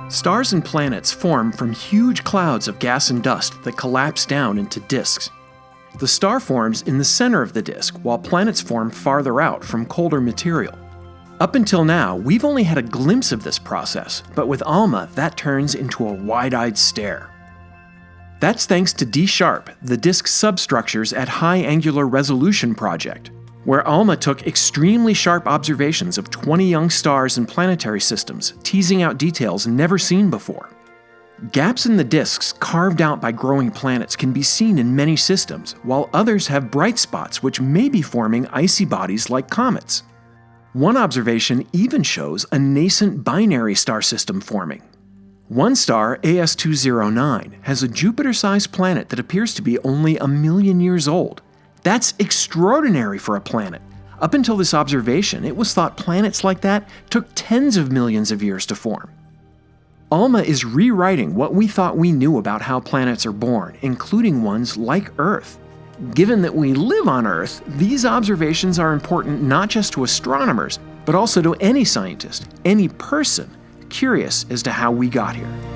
Stars and planets form from huge clouds of gas and dust that collapse down into disks. The star forms in the center of the disk, while planets form farther out from colder material. Up until now, we've only had a glimpse of this process, but with ALMA, that turns into a wide-eyed stare. That's thanks to DSHARP, the Disk Substructures at High Angular Resolution project, where ALMA took extremely sharp observations of 20 young stars and planetary systems, teasing out details never seen before. Gaps in the disks carved out by growing planets can be seen in many systems, while others have bright spots which may be forming icy bodies like comets. One observation even shows a nascent binary star system forming. One star, AS209, has a Jupiter-sized planet that appears to be only 1 million years old. That's extraordinary for a planet. Up until this observation, it was thought planets like that took tens of millions of years to form. ALMA is rewriting what we thought we knew about how planets are born, including ones like Earth. Given that we live on Earth, these observations are important not just to astronomers, but also to any scientist, any person, curious as to how we got here.